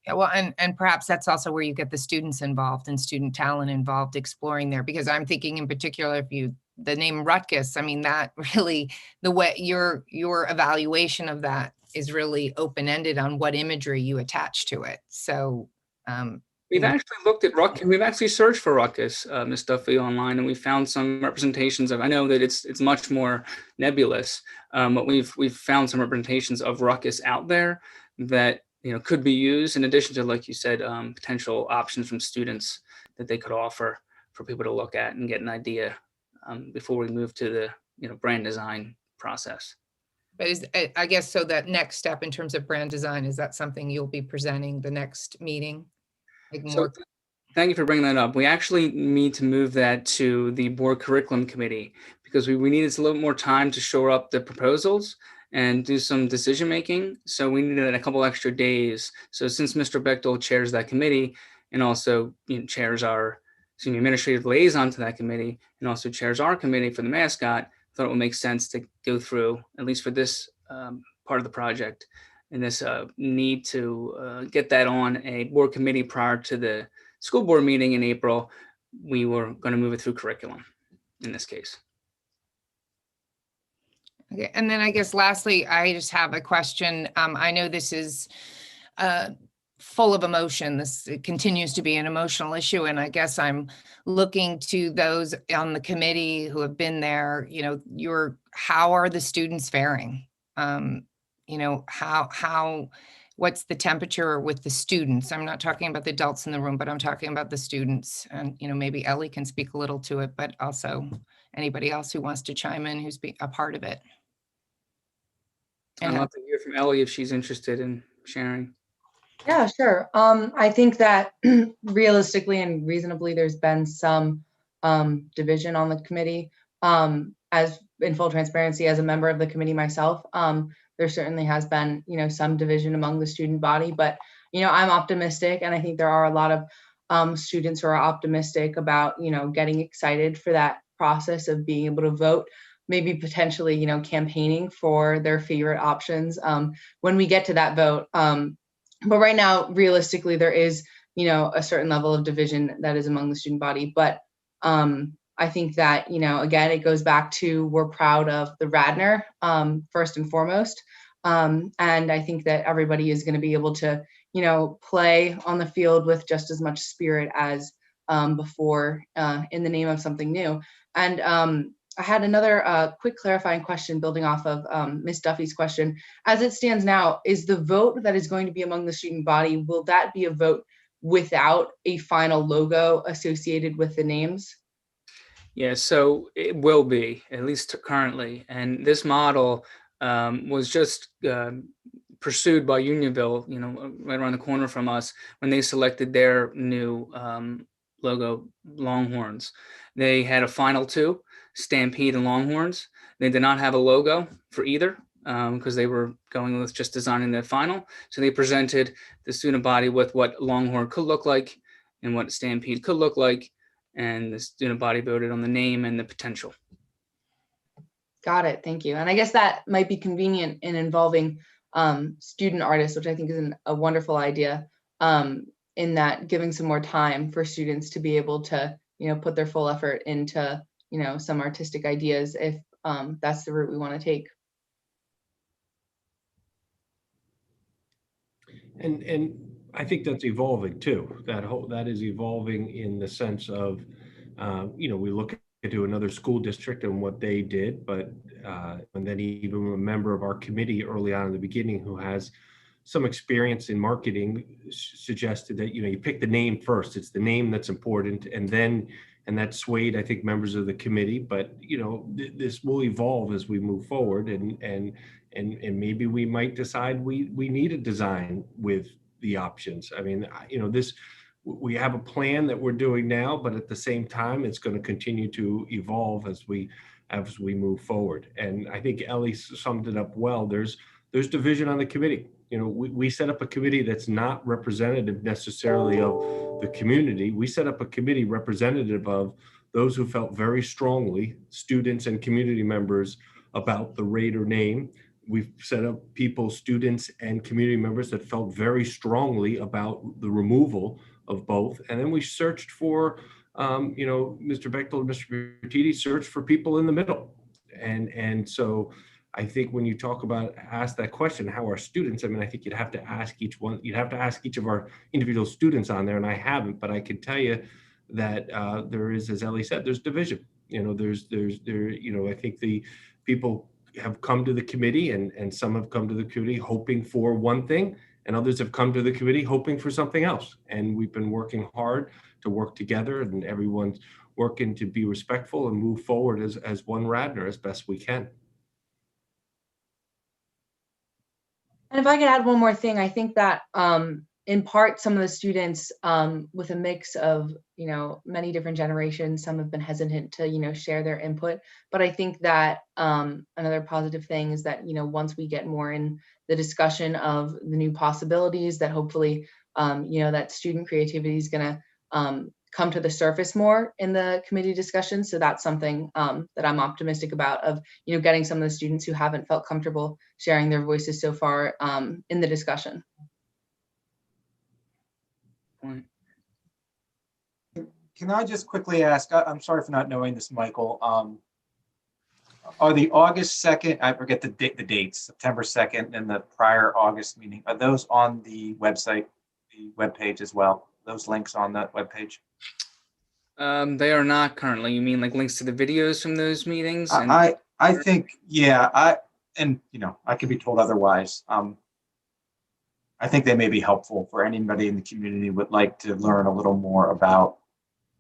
Yeah, well, and perhaps that's also where you get the students involved and student talent involved exploring there, because I'm thinking in particular, the name Ruckus, I mean, that really, the way your evaluation of that is really open-ended on what imagery you attach to it. So we've actually looked at Ruckus. We've actually searched for Ruckus, Ms. Duffy, online, and we found some representations of. I know that it's much more nebulous, but we've found some representations of Ruckus out there that could be used in addition to, like you said, potential options from students that they could offer for people to look at and get an idea before we move to the brand design process. But I guess so that next step in terms of brand design, is that something you'll be presenting the next meeting? So thank you for bringing that up. We actually need to move that to the board curriculum committee because we needed a little more time to shore up the proposals and do some decision making. So we needed a couple extra days. So since Mr. Bechtel chairs that committee and also chairs our administrative liaison to that committee and also chairs our committee for the mascot, I thought it would make sense to go through, at least for this part of the project, and this need to get that on a board committee prior to the school board meeting in April. We were going to move it through curriculum in this case. Okay, and then I guess lastly, I just have a question. I know this is full of emotion. This continues to be an emotional issue, and I guess I'm looking to those on the committee who have been there. How are the students faring? What's the temperature with the students? I'm not talking about the adults in the room, but I'm talking about the students. And maybe Ellie can speak a little to it, but also anybody else who wants to chime in who's a part of it. I'd love to hear from Ellie if she's interested in sharing. Yeah, sure. I think that realistically and reasonably, there's been some division on the committee. As in full transparency, as a member of the committee myself, there certainly has been, some division among the student body. But, I'm optimistic, and I think there are a lot of students who are optimistic about, getting excited for that process of being able to vote. Maybe potentially, campaigning for their favorite options when we get to that vote. But right now, realistically, there is a certain level of division that is among the student body. But I think that, again, it goes back to we're proud of the Radnor first and foremost. And I think that everybody is going to be able to, play on the field with just as much spirit as before in the name of something new. And I had another quick clarifying question building off of Ms. Duffy's question. As it stands now, is the vote that is going to be among the student body, will that be a vote without a final logo associated with the names? Yeah, so it will be, at least currently. And this model was just pursued by Unionville, right around the corner from us, when they selected their new logo, Longhorns. They had a final two, Stampede and Longhorns. They did not have a logo for either because they were going with just designing the final. So they presented the student body with what Longhorn could look like and what Stampede could look like. And the student body voted on the name and the potential. Got it. Thank you. And I guess that might be convenient in involving student artists, which I think is a wonderful idea, in that giving some more time for students to be able to, put their full effort into, some artistic ideas if that's the route we want to take. And I think that's evolving too. That is evolving in the sense of, we look into another school district and what they did, but and then even a member of our committee early on in the beginning who has some experience in marketing suggested that, you pick the name first. It's the name that's important, and that swayed, I think, members of the committee. But this will evolve as we move forward, and maybe we might decide we need a design with the options. I mean, we have a plan that we're doing now, but at the same time, it's going to continue to evolve as we move forward. And I think Ellie summed it up well. There's division on the committee. We set up a committee that's not representative necessarily of the community. We set up a committee representative of those who felt very strongly, students and community members, about the Raider name. We've set up students and community members that felt very strongly about the removal of both. And then we searched for, Mr. Bechtel and Mr. Bertiti searched for people in the middle. And so I think when you ask that question, how are students? I mean, I think you'd have to ask each of our individual students on there, and I haven't, but I can tell you that there is, as Ellie said, there's division. I think the people have come to the committee and some have come to the committee hoping for one thing, and others have come to the committee hoping for something else. And we've been working hard to work together, and everyone's working to be respectful and move forward as one Radnor as best we can. And if I could add one more thing, I think that in part, some of the students with a mix of, many different generations, some have been hesitant to, share their input. But I think that another positive thing is that, once we get more in the discussion of the new possibilities, that hopefully, that student creativity is going to come to the surface more in the committee discussion. So that's something that I'm optimistic about, of, getting some of the students who haven't felt comfortable sharing their voices so far in the discussion. Can I just quickly ask, I'm sorry for not knowing this, Michael. Are the August 2nd, I forget the dates, September 2nd and the prior August meeting, are those on the website, the webpage as well? Those links on that webpage? They are not currently. You mean like links to the videos from those meetings? I think, yeah, I could be told otherwise. I think they may be helpful for anybody in the community who would like to learn a little more about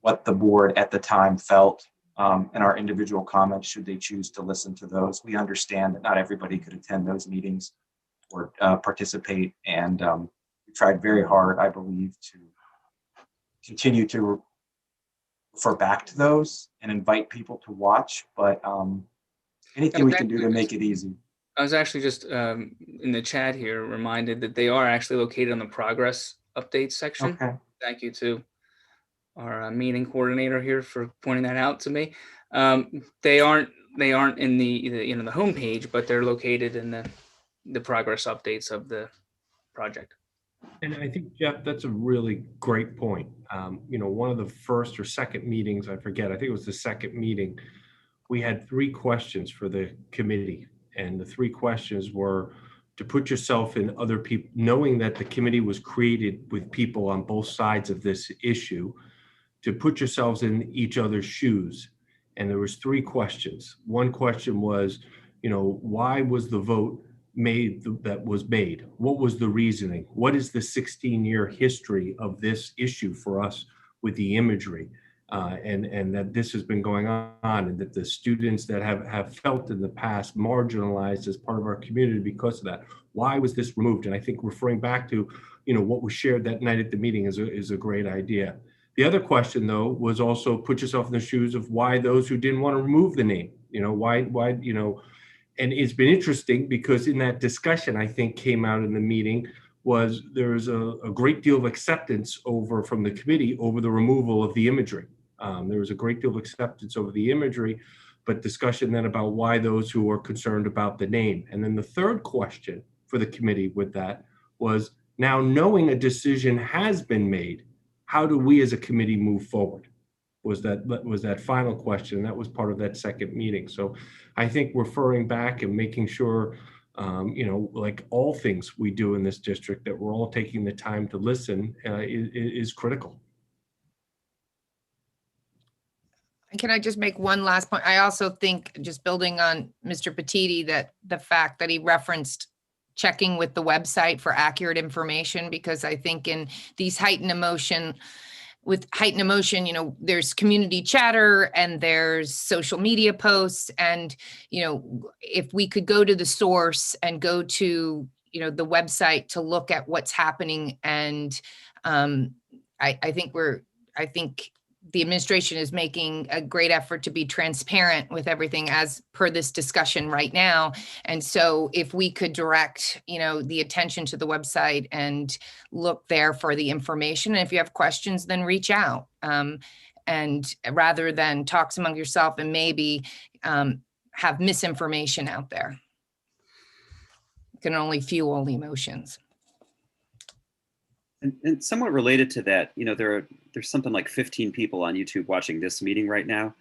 what the board at the time felt, and our individual comments, should they choose to listen to those. We understand that not everybody could attend those meetings or participate, and we tried very hard, I believe, to continue to refer back to those and invite people to watch, but anything we can do to make it easy. I was actually just in the chat here reminded that they are actually located on the progress updates section. Okay. Thank you to our meeting coordinator here for pointing that out to me. They aren't in the the homepage, but they're located in the progress updates of the project. And I think, Jeff, that's a really great point. One of the first or second meetings, I forget, I think it was the second meeting, we had 3 questions for the committee. And the 3 questions were to put yourself in other people, knowing that the committee was created with people on both sides of this issue, to put yourselves in each other's shoes. And there was 3 questions. One question was, why was the vote made that was made? What was the reasoning? What is the 16-year history of this issue for us with the imagery? And that this has been going on, and that the students that have felt in the past marginalized as part of our community because of that. Why was this removed? And I think referring back to, what was shared that night at the meeting is a great idea. The other question, though, was also put yourself in the shoes of why those who didn't want to remove the name, why, and it's been interesting because in that discussion, I think came out in the meeting was there's a great deal of acceptance from the committee over the removal of the imagery. There was a great deal of acceptance over the imagery, but discussion then about why those who were concerned about the name. And then the third question for the committee with that was, now knowing a decision has been made, how do we as a committee move forward? Was that final question. That was part of that second meeting. So I think referring back and making sure, like all things we do in this district, that we're all taking the time to listen is critical. Can I just make one last point? I also think, just building on Mr. Petiti, that the fact that he referenced checking with the website for accurate information, because I think in these with heightened emotion, there's community chatter and there's social media posts. And, if we could go to the source and go to, the website to look at what's happening. And I think the administration is making a great effort to be transparent with everything as per this discussion right now. And so if we could direct, the attention to the website and look there for the information, and if you have questions, then reach out. And rather than talks among yourself and maybe have misinformation out there. It can only fuel the emotions. And somewhat related to that, there's something like 15 people on YouTube watching this meeting right now.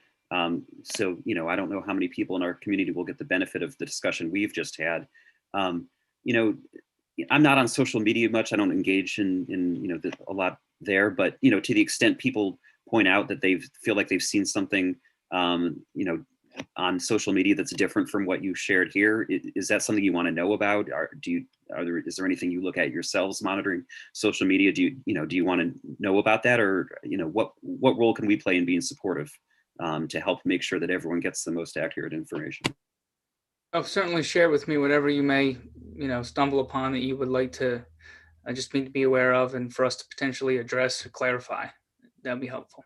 So, I don't know how many people in our community will get the benefit of the discussion we've just had. I'm not on social media much. I don't engage in a lot there, but, to the extent people point out that they feel like they've seen something, on social media that's different from what you shared here, is that something you want to know about? Is there anything you look at yourselves monitoring social media? Do you want to know about that, or what role can we play in being supportive to help make sure that everyone gets the most accurate information? Oh, certainly share with me whatever you may stumble upon that you would like to just need to be aware of, and for us to potentially address or clarify. That'd be helpful.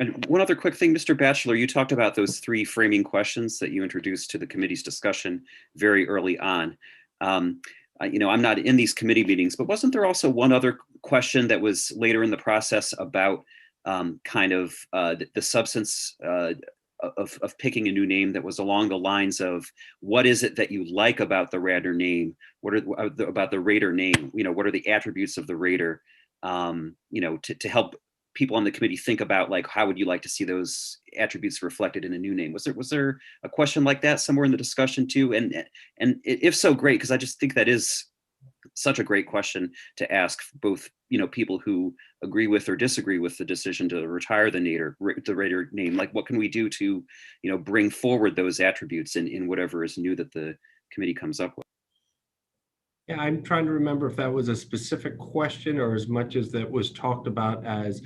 And one other quick thing, Mr. Batchelor, you talked about those 3 framing questions that you introduced to the committee's discussion very early on. I'm not in these committee meetings, but wasn't there also one other question that was later in the process about the substance of picking a new name, that was along the lines of, what is it that you like about the Radnor name? What are about the Raider name? What are the attributes of the Raider? To help people on the committee think about, like, how would you like to see those attributes reflected in a new name? Was there a question like that somewhere in the discussion too? And if so, great, because I just think that is such a great question to ask both, people who agree with or disagree with the decision to retire the Raider name. Like, what can we do to, bring forward those attributes in whatever is new that the committee comes up with? Yeah, I'm trying to remember if that was a specific question or as much as that was talked about as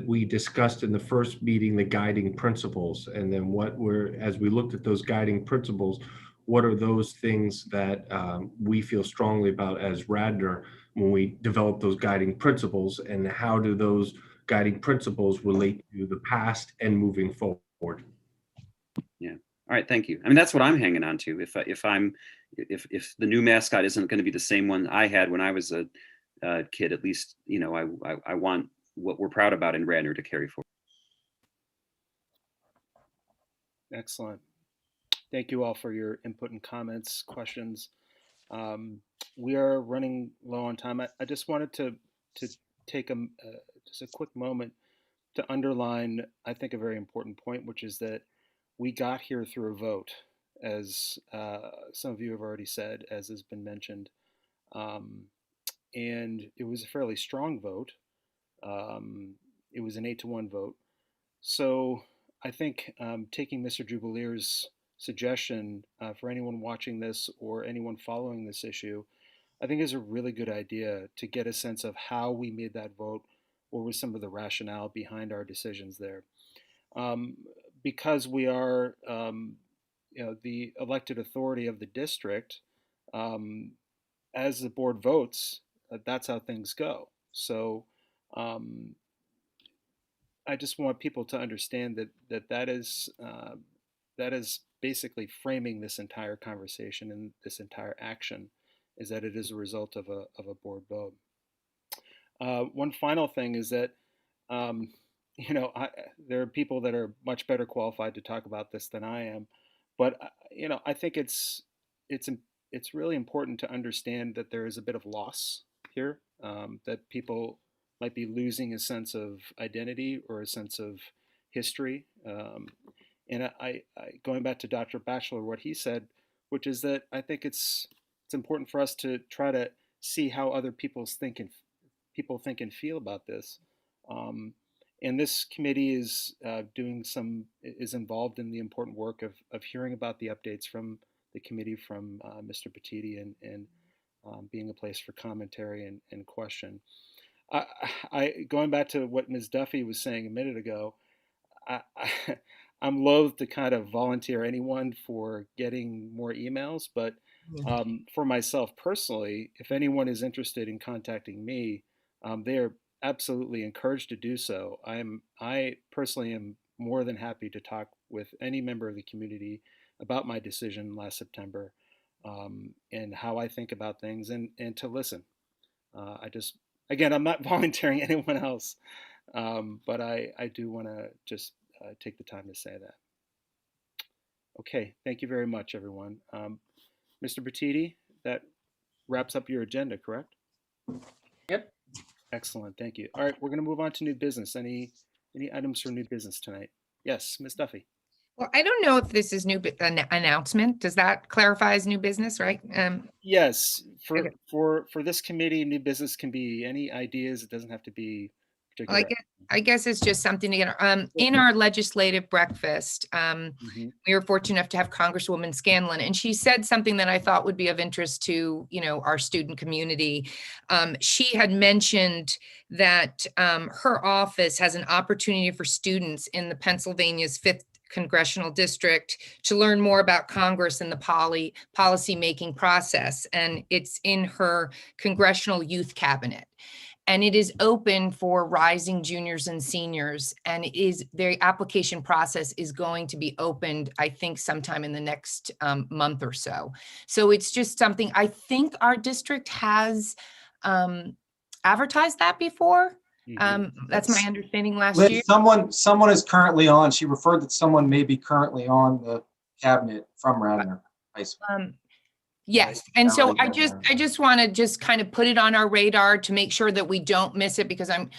we discussed in the first meeting, the guiding principles. And then as we looked at those guiding principles, what are those things that we feel strongly about as Radnor when we develop those guiding principles, and how do those guiding principles relate to the past and moving forward? Yeah. All right. Thank you. I mean, that's what I'm hanging on to. If the new mascot isn't going to be the same one I had when I was a kid, at least, I want what we're proud about in Radnor to carry forward. Excellent. Thank you all for your input and comments, questions. we are running low on time. I just wanted to take just a quick moment to underline, I think, a very important point, which is that we got here through a vote, as some of you have already said, as has been mentioned. Um, and it was a fairly strong vote. It was an 8-1 vote. So I think taking Mr. Jubilier's suggestion for anyone watching this or anyone following this issue, I think is a really good idea to get a sense of how we made that vote. What was some of the rationale behind our decisions there? Um, because we are, the elected authority of the district, um, as the board votes, that's how things go. So um, I just want people to understand that is basically framing this entire conversation and this entire action, is that it is a result of a board vote. One final thing is that um, there are people that are much better qualified to talk about this than I am, but I think it's it's really important to understand that there is a bit of loss here, that people might be losing a sense of identity or a sense of history. And going back to Dr. Batchelor, what he said, which is that I think it's important for us to try to see how other people think and feel about this. Um, and this committee is is involved in the important work of hearing about the updates from the committee, from Mr. Petiti, and being a place for commentary and question. Going back to what Ms. Duffy was saying a minute ago, I'm loath to kind of volunteer anyone for getting more emails, but for myself personally, if anyone is interested in contacting me, they are absolutely encouraged to do so. I personally am more than happy to talk with any member of the community about my decision last September, and how I think about things, and to listen. I just, again, I'm not volunteering anyone else, but I do want to just take the time to say that. Okay, thank you very much, everyone. Mr. Petiti, that wraps up your agenda, correct? Yep. Excellent, thank you. All right, we're going to move on to new business. Any items for new business tonight? Yes, Ms. Duffy. Well, I don't know if this is an announcement. Does that clarify as new business, right? Yes, Okay. for this committee, new business can be any ideas. It doesn't have to be Well, particular. I guess it's just something to get, in our legislative breakfast, Mhm. we were fortunate enough to have Congresswoman Scanlon, and she said something that I thought would be of interest to, our student community. She had mentioned that her office has an opportunity for students in the Pennsylvania's 5th congressional district to learn more about Congress and the policy making process. And it's in her congressional youth cabinet. And it is open for rising juniors and seniors. And their application process is going to be opened, I think, sometime in the next month or so. So it's just something, I think our district has advertised that before. That's my understanding last year. Liz, someone is currently on. She referred that someone may be currently on the cabinet from Radnor High School. Yes. And so I just want to just kind of put it on our radar to make sure that we don't miss it, because I'm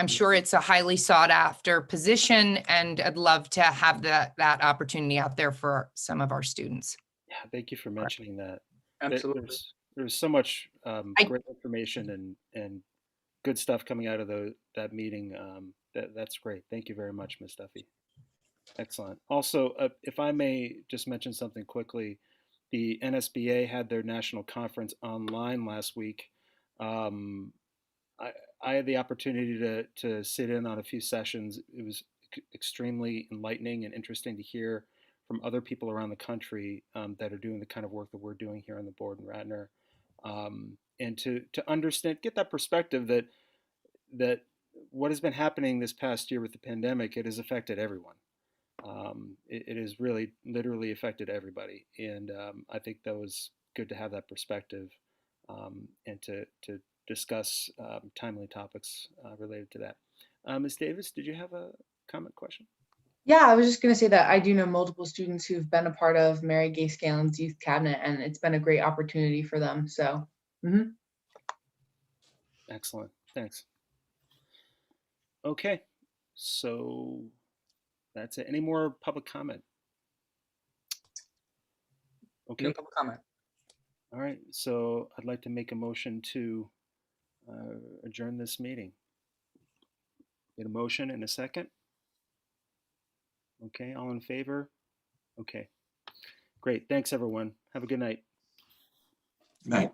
sure it's a highly sought after position, and I'd love to have that opportunity out there for some of our students. Yeah, thank you for mentioning that. Absolutely. There's so much great information and good stuff coming out of that meeting. That's great. Thank you very much, Ms. Duffy. Excellent. Also, if I may just mention something quickly, the NSBA had their national conference online last week. Um, I had the opportunity to sit in on a few sessions. It was extremely enlightening and interesting to hear from other people around the country that are doing the kind of work that we're doing here on the board in Radnor, and to understand, get that perspective that what has been happening this past year with the pandemic, it has affected everyone. It has really literally affected everybody, and I think that was good to have that perspective, and to discuss timely topics related to that. Ms. Davis, did you have a comment, question? Yeah, I was just going to say that I do know multiple students who've been a part of Mary Gay Scanlon's youth cabinet, and it's been a great opportunity for them. So, Excellent. Thanks. Okay, so that's it. Any more public comment? Okay. No public comment. All right. So I'd like to make a motion to adjourn this meeting. Get a motion in a second. Okay. All in favor? Okay. Great. Thanks, everyone. Have a good night. Night.